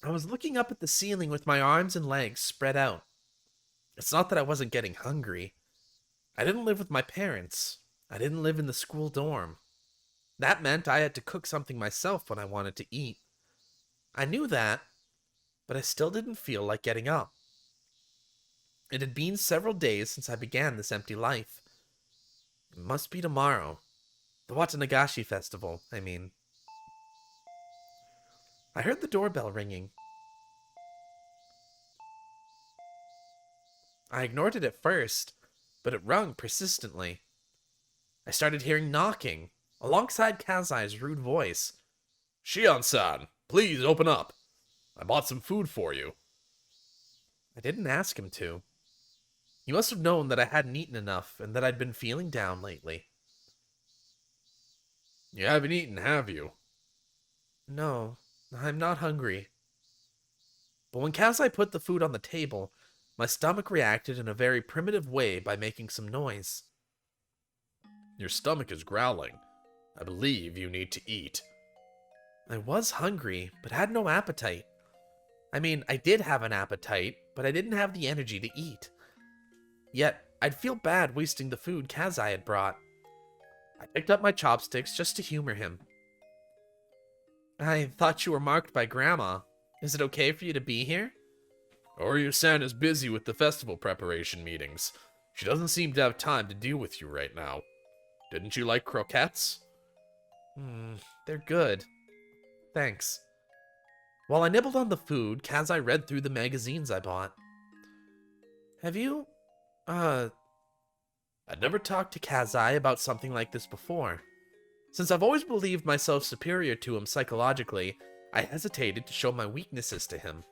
I was looking up at the ceiling with my arms and legs spread out. It's not that I wasn't getting hungry. I didn't live with my parents. I didn't live in the school dorm. That meant I had to cook something myself when I wanted to eat. I knew that, but I still didn't feel like getting up. It had been several days since I began this empty life. It must be tomorrow. The Watanagashi festival, I mean. I heard the doorbell ringing. I ignored it at first, but it rung persistently. I started hearing knocking, alongside Kazai's rude voice. Shion-san, please open up. I bought some food for you. I didn't ask him to. He must have known that I hadn't eaten enough and that I'd been feeling down lately. You haven't eaten, have you? No, I'm not hungry. But when Kazai put the food on the table, my stomach reacted in a very primitive way by making some noise. Your stomach is growling. I believe you need to eat. I was hungry, but had no appetite. I mean, I did have an appetite, but I didn't have the energy to eat. Yet, I'd feel bad wasting the food Kazai had brought. I picked up my chopsticks just to humor him. I thought you were marked by Grandma. Is it okay for you to be here? Oryu-san is busy with the festival preparation meetings. She doesn't seem to have time to deal with you right now. Didn't you like croquettes? They're good. Thanks. While I nibbled on the food, Kazai read through the magazines I bought. Have you, I'd never talked to Kazai about something like this before. Since I've always believed myself superior to him psychologically, I hesitated to show my weaknesses to him.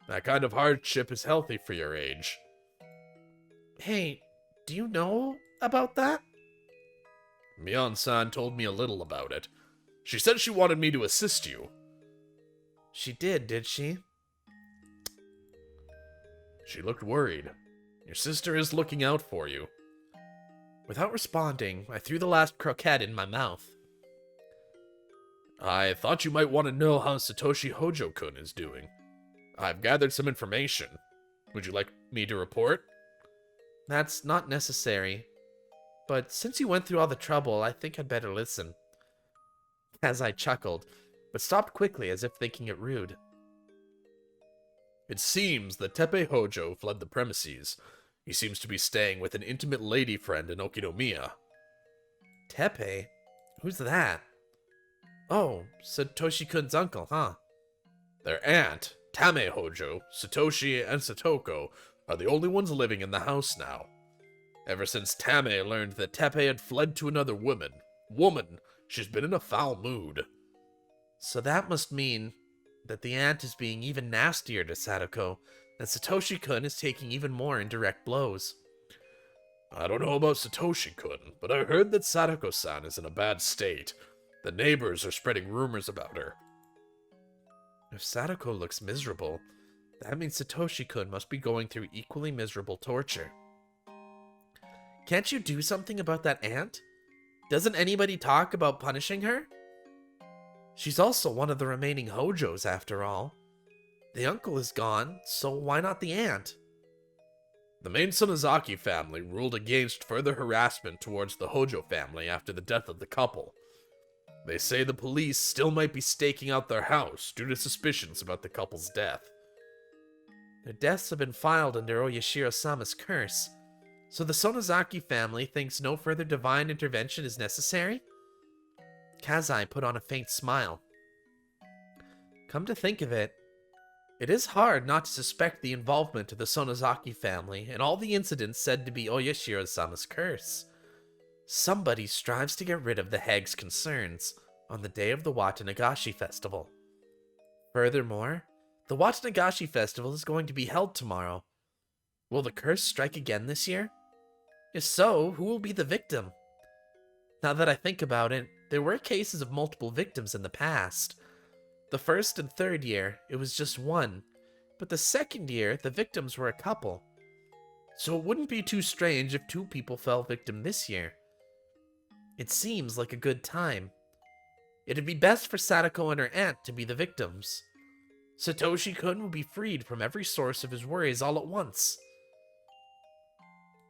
That kind of hardship is healthy for your age. Hey, do you know about that? Mion-san told me a little about it. She said she wanted me to assist you. She did she? She looked worried. Your sister is looking out for you. Without responding, I threw the last croquette in my mouth. I thought you might want to know how Satoshi Hojo-kun is doing. I've gathered some information. Would you like me to report? That's not necessary. But since you went through all the trouble, I think I'd better listen. As I chuckled, but stopped quickly as if thinking it rude. It seems that Teppei Hojo fled the premises. He seems to be staying with an intimate lady friend in Okinomiya. Teppei? Who's that? Oh, Satoshi-kun's uncle, huh? Their aunt, Tame Hojo, Satoshi, and Satoko are the only ones living in the house now. Ever since Tame learned that Teppei had fled to another woman, she's been in a foul mood. So that must mean that the aunt is being even nastier to Sadako, and Satoshi-kun is taking even more indirect blows. I don't know about Satoshi-kun, but I heard that Sadako-san is in a bad state. The neighbors are spreading rumors about her. If Sadako looks miserable, that means Satoshi-kun must be going through equally miserable torture. Can't you do something about that aunt? Doesn't anybody talk about punishing her? She's also one of the remaining Hojos, after all. The uncle is gone, so why not the aunt? The main Sonozaki family ruled against further harassment towards the Hojo family after the death of the couple. They say the police still might be staking out their house due to suspicions about the couple's death. Their deaths have been filed under Oyashiro-sama's curse, so the Sonozaki family thinks no further divine intervention is necessary? Kazai put on a faint smile. Come to think of it, it is hard not to suspect the involvement of the Sonozaki family in all the incidents said to be Oyashiro-sama's curse. Somebody strives to get rid of the hag's concerns on the day of the Watanagashi festival. Furthermore, the Watanagashi festival is going to be held tomorrow. Will the curse strike again this year? If so, who will be the victim? Now that I think about it, there were cases of multiple victims in the past. The first and third year, it was just one, but the second year, the victims were a couple. So it wouldn't be too strange if two people fell victim this year. It seems like a good time. It'd be best for Sadako and her aunt to be the victims. Satoshi-kun will be freed from every source of his worries all at once.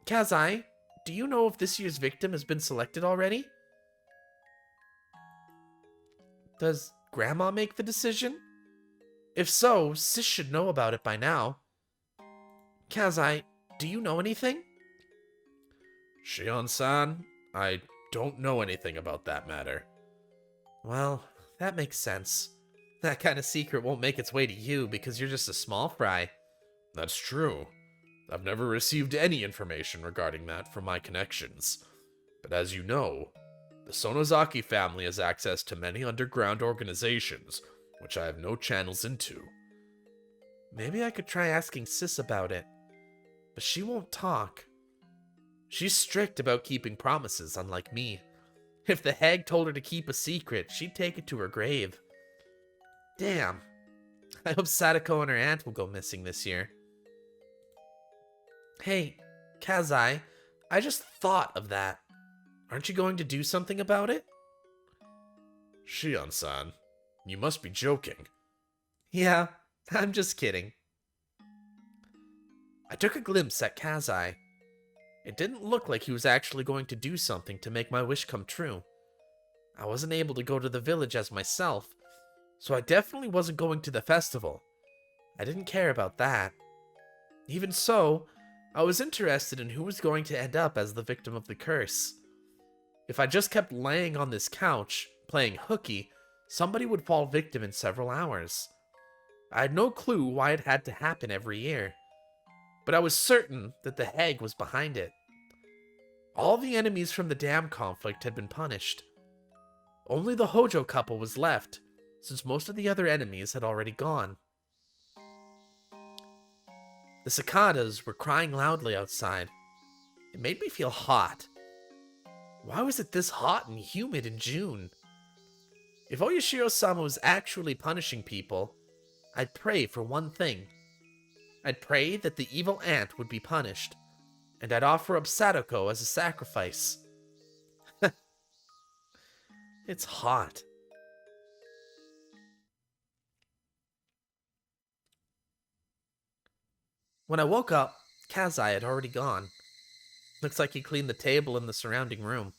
Kazai, do you know if this year's victim has been selected already? Does Grandma make the decision? If so, Sis should know about it by now. Kazai, do you know anything? Shion-san, I don't know anything about that matter. Well, that makes sense. That kind of secret won't make its way to you because you're just a small fry. That's true. I've never received any information regarding that from my connections. But as you know, the Sonozaki family has access to many underground organizations, which I have no channels into. Maybe I could try asking Sis about it, but she won't talk. She's strict about keeping promises, unlike me. If the hag told her to keep a secret, she'd take it to her grave. Damn. I hope Sadako and her aunt will go missing this year. Hey, Kazai, I just thought of that. Aren't you going to do something about it? Shion-san, you must be joking. Yeah, I'm just kidding. I took a glimpse at Kazai. It didn't look like he was actually going to do something to make my wish come true. I wasn't able to go to the village as myself, so I definitely wasn't going to the festival. I didn't care about that. Even so, I was interested in who was going to end up as the victim of the curse. If I just kept laying on this couch, playing hooky, somebody would fall victim in several hours. I had no clue why it had to happen every year, but I was certain that the hag was behind it. All the enemies from the dam conflict had been punished. Only the Hojo couple was left, since most of the other enemies had already gone. The cicadas were crying loudly outside. It made me feel hot. Why was it this hot and humid in June? If Oyashiro-sama was actually punishing people, I'd pray for one thing. I'd pray that the evil aunt would be punished, and I'd offer up Sadako as a sacrifice. It's hot. When I woke up, Kazai had already gone. Looks like he cleaned the table in the surrounding room.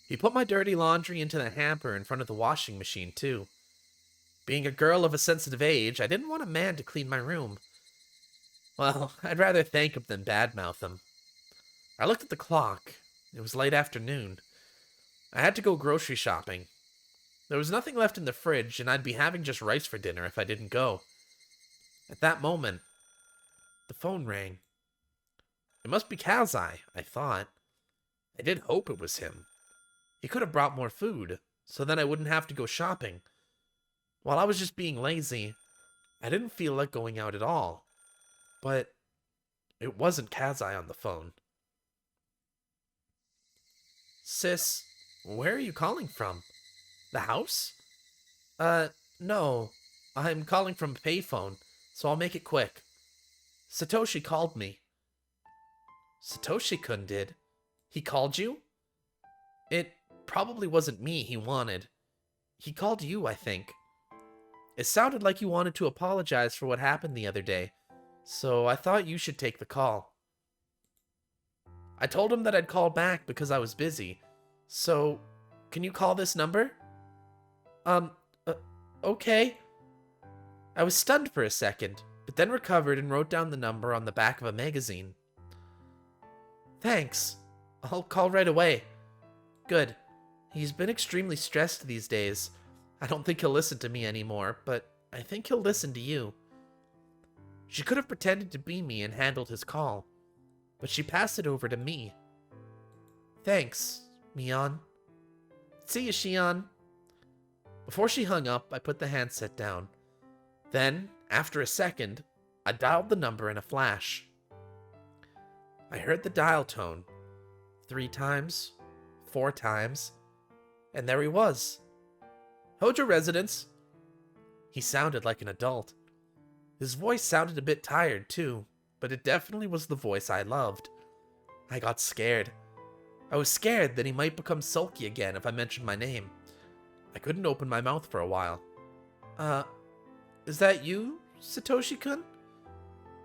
He put my dirty laundry into the hamper in front of the washing machine, too. Being a girl of a sensitive age, I didn't want a man to clean my room. Well, I'd rather thank him than badmouth him. I looked at the clock. It was late afternoon. I had to go grocery shopping. There was nothing left in the fridge, and I'd be having just rice for dinner if I didn't go. At that moment, the phone rang. It must be Kazai, I thought. I did hope it was him. He could have brought more food, so then I wouldn't have to go shopping. While I was just being lazy, I didn't feel like going out at all. But it wasn't Kazai on the phone. Sis, where are you calling from? The house? No. I'm calling from a payphone, so I'll make it quick. Satoshi called me. Satoshi-kun did? He called you? It probably wasn't me he wanted. He called you, I think. It sounded like you wanted to apologize for what happened the other day, so I thought you should take the call. I told him that I'd call back because I was busy, so can you call this number? Okay. I was stunned for a second, but then recovered and wrote down the number on the back of a magazine. Thanks. I'll call right away. Good. He's been extremely stressed these days. I don't think he'll listen to me anymore, but I think he'll listen to you. She could have pretended to be me and handled his call, but she passed it over to me. Thanks, Mion. See you, Shion. Before she hung up, I put the handset down. Then, after a second, I dialed the number in a flash. I heard the dial tone 3 times, 4 times, and there he was. Hojo residence. He sounded like an adult. His voice sounded a bit tired, too, but it definitely was the voice I loved. I got scared. I was scared that he might become sulky again if I mentioned my name. I couldn't open my mouth for a while. Is that you, Satoshi-kun?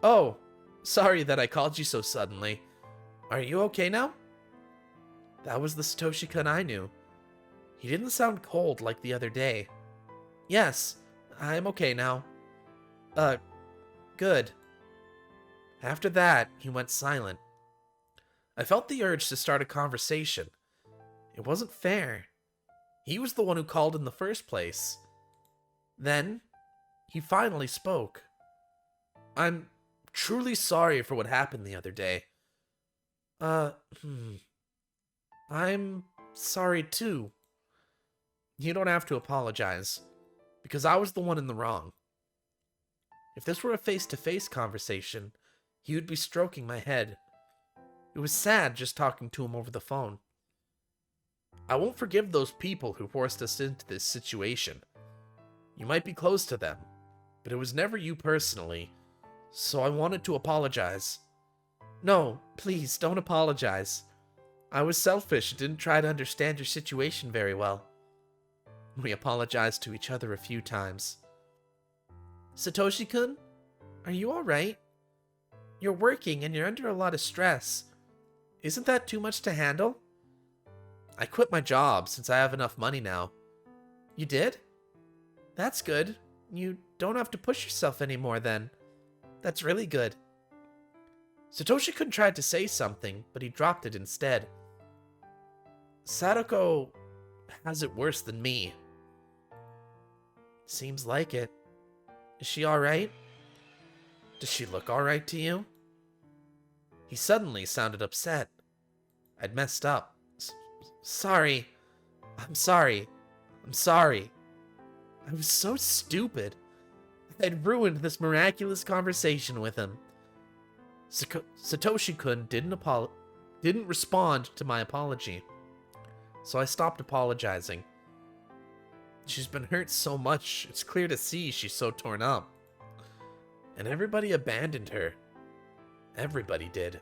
Oh, sorry that I called you so suddenly. Are you okay now? That was the Satoshi-kun I knew. He didn't sound cold like the other day. Yes, I'm okay now. Good. After that, he went silent. I felt the urge to start a conversation. It wasn't fair. He was the one who called in the first place. Then, he finally spoke. I'm truly sorry for what happened the other day. I'm sorry too. You don't have to apologize, because I was the one in the wrong. If this were a face-to-face conversation, he would be stroking my head. It was sad just talking to him over the phone. I won't forgive those people who forced us into this situation. You might be close to them, but it was never you personally, so I wanted to apologize. No, please, don't apologize. I was selfish and didn't try to understand your situation very well. We apologized to each other a few times. Satoshi-kun, are you alright? You're working and you're under a lot of stress. Isn't that too much to handle? I quit my job since I have enough money now. You did? That's good. You don't have to push yourself anymore then. That's really good. Satoshi-kun tried to say something, but he dropped it instead. Sadako has it worse than me. Seems like it. Is she alright? Does she look alright to you? He suddenly sounded upset. I'd messed up. Sorry. I'm sorry. I'm sorry. I was so stupid. I'd ruined this miraculous conversation with him. Satoshi-kun didn't respond to my apology, so I stopped apologizing. She's been hurt so much, it's clear to see she's so torn up. And everybody abandoned her. Everybody did.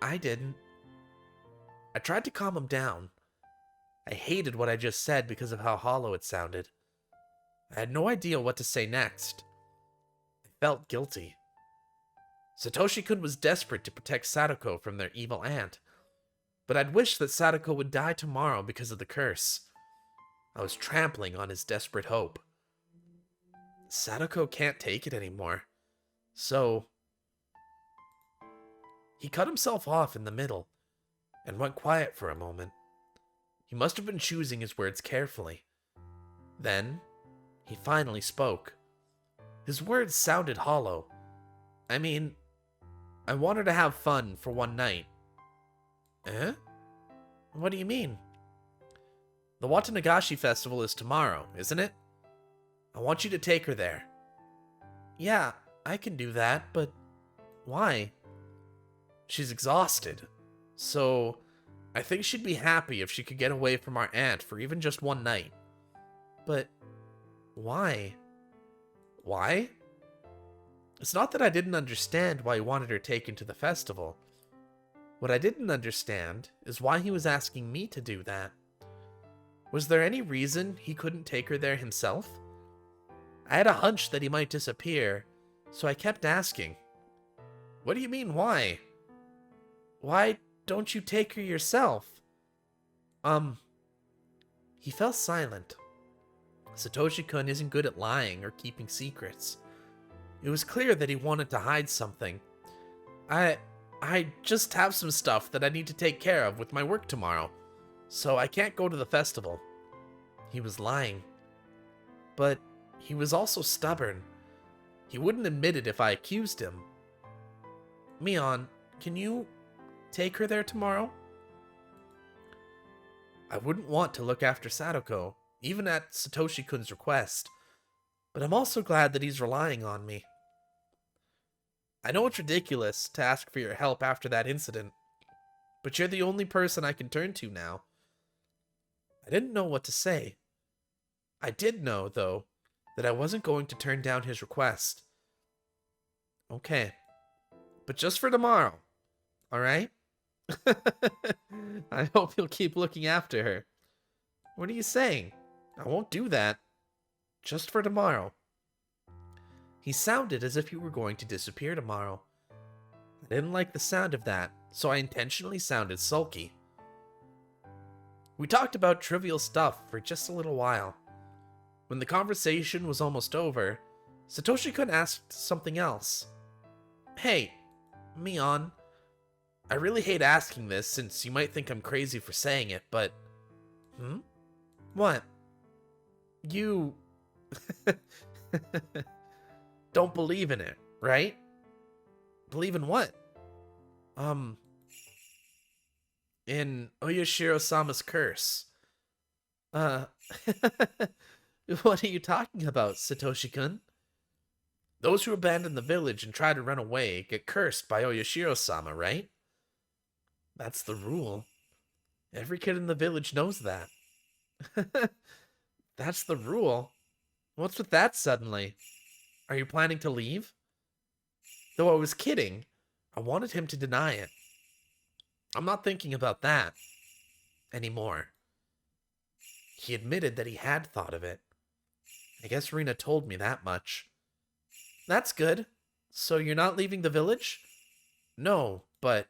I didn't. I tried to calm him down. I hated what I just said because of how hollow it sounded. I had no idea what to say next. I felt guilty. Satoshi-kun was desperate to protect Sadako from their evil aunt, but I'd wished that Sadako would die tomorrow because of the curse. I was trampling on his desperate hope. Sadako can't take it anymore, so... He cut himself off in the middle and went quiet for a moment. He must have been choosing his words carefully. Then, he finally spoke. His words sounded hollow. I mean, I wanted to have fun for one night. Eh? What do you mean? The Watanagashi festival is tomorrow, isn't it? I want you to take her there. Yeah, I can do that, but why? She's exhausted, so I think she'd be happy if she could get away from our aunt for even just one night. But why? Why? It's not that I didn't understand why he wanted her taken to the festival. What I didn't understand is why he was asking me to do that. Was there any reason he couldn't take her there himself? I had a hunch that he might disappear, so I kept asking. What do you mean, why? Why don't you take her yourself? He fell silent. Satoshi-kun isn't good at lying or keeping secrets. It was clear that he wanted to hide something. I just have some stuff that I need to take care of with my work tomorrow, so I can't go to the festival. He was lying. But he was also stubborn. He wouldn't admit it if I accused him. Mion, can you take her there tomorrow? I wouldn't want to look after Sadako, even at Satoshi-kun's request, but I'm also glad that he's relying on me. I know it's ridiculous to ask for your help after that incident, but you're the only person I can turn to now. I didn't know what to say. I did know, though, that I wasn't going to turn down his request. Okay, but just for tomorrow, alright? I hope you'll keep looking after her. What are you saying? I won't do that. Just for tomorrow. He sounded as if he were going to disappear tomorrow. I didn't like the sound of that, so I intentionally sounded sulky. We talked about trivial stuff for just a little while. When the conversation was almost over, Satoshi-kun asked something else. Hey, Mion, I really hate asking this since you might think I'm crazy for saying it, but... What? You... don't believe in it, right? Believe in what? In Oyashiro-sama's curse. What are you talking about, Satoshi-kun? Those who abandon the village and try to run away get cursed by Oyashiro-sama, right? That's the rule. Every kid in the village knows that. That's the rule? What's with that suddenly? Are you planning to leave? Though I was kidding, I wanted him to deny it. I'm not thinking about that anymore. He admitted that he had thought of it. I guess Rina told me that much. That's good. So you're not leaving the village? No, but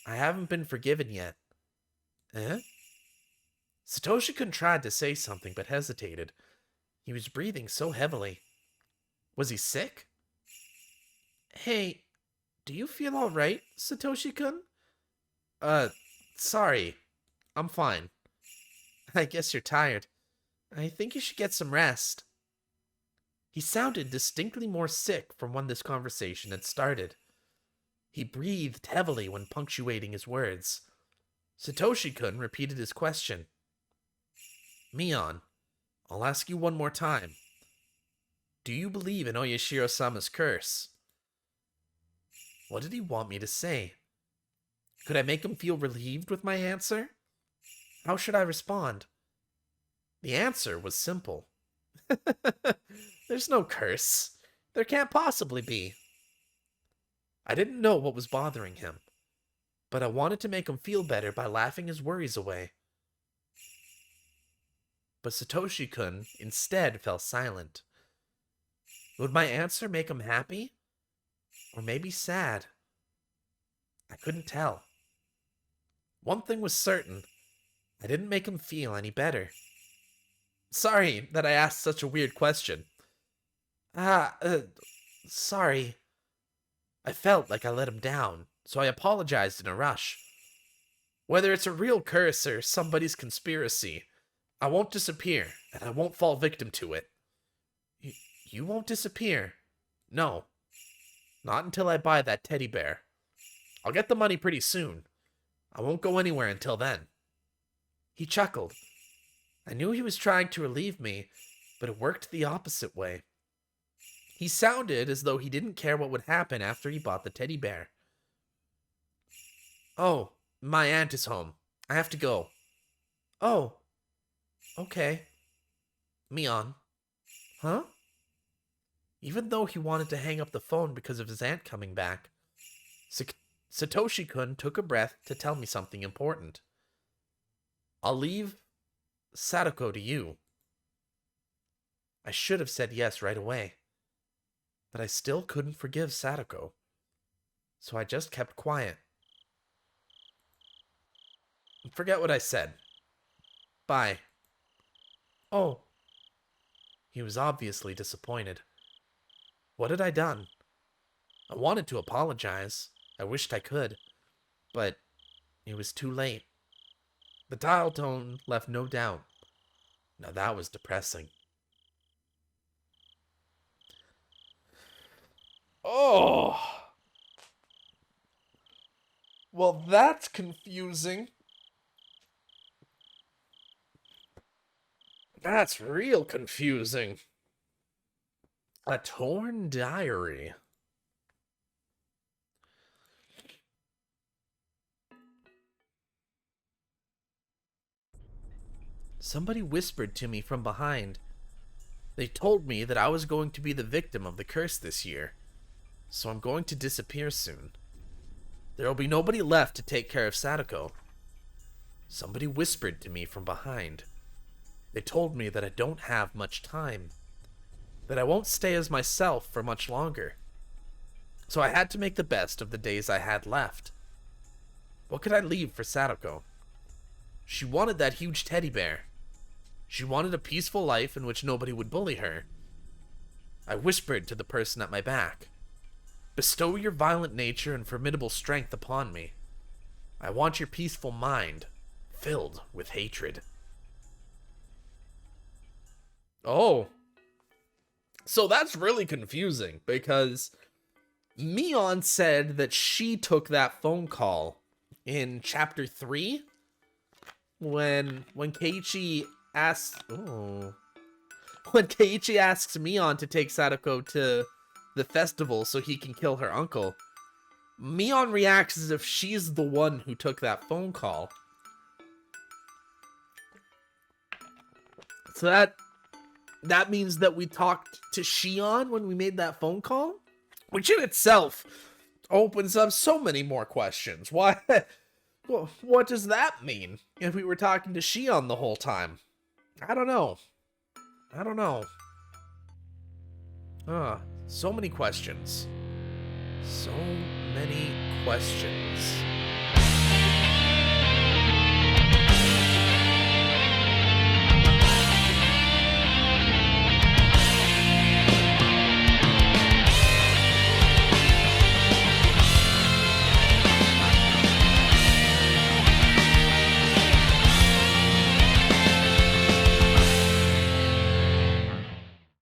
I haven't been forgiven yet. Eh? Satoshi-kun tried to say something but hesitated. He was breathing so heavily. Was he sick? Hey, do you feel all right, Satoshi-kun? Sorry. I'm fine. I guess you're tired. I think you should get some rest. He sounded distinctly more sick from when this conversation had started. He breathed heavily when punctuating his words. Satoshi-kun repeated his question. Mion, I'll ask you one more time. Do you believe in Oyashiro-sama's curse? What did he want me to say? Could I make him feel relieved with my answer? How should I respond? The answer was simple. There's no curse. There can't possibly be. I didn't know what was bothering him, but I wanted to make him feel better by laughing his worries away. But Satoshi-kun instead fell silent. Would my answer make him happy? Or maybe sad? I couldn't tell. One thing was certain. I didn't make him feel any better. Sorry that I asked such a weird question. Sorry. I felt like I let him down, so I apologized in a rush. Whether it's a real curse or somebody's conspiracy, I won't disappear, and I won't fall victim to it. You won't disappear? No. Not until I buy that teddy bear. I'll get the money pretty soon. I won't go anywhere until then. He chuckled. I knew he was trying to relieve me, but it worked the opposite way. He sounded as though he didn't care what would happen after he bought the teddy bear. Oh, my aunt is home. I have to go. Oh, okay. Mion. Huh? Even though he wanted to hang up the phone because of his aunt coming back, Satoshi-kun took a breath to tell me something important. I'll leave Sadako to you. I should have said yes right away, but I still couldn't forgive Sadako, so I just kept quiet. Forget what I said. Bye. Oh. He was obviously disappointed. What had I done? I wanted to apologize. I wished I could, but it was too late. The dial tone left no doubt. Now that was depressing. Oh! Well, that's confusing. That's real confusing. A torn diary. Somebody whispered to me from behind. They told me that I was going to be the victim of the curse this year, so I'm going to disappear soon. There will be nobody left to take care of Sadako. Somebody whispered to me from behind. They told me that I don't have much time. that I won't stay as myself for much longer. So I had to make the best of the days I had left. What could I leave for Sadako? She wanted that huge teddy bear. She wanted a peaceful life in which nobody would bully her. I whispered to the person at my back, "Bestow your violent nature and formidable strength upon me. I want your peaceful mind, filled with hatred." Oh. So that's really confusing, because Mion said that she took that phone call in chapter 3 when Keiichi asks when Keiichi asks Mion to take Sadako to the festival so he can kill her uncle. Mion reacts as if she's the one who took that phone call. So that means that we talked to Shion when we made that phone call? Which in itself opens up so many more questions. Why? Well, what does that mean? If we were talking to Shion the whole time? I don't know. So many questions. So many questions.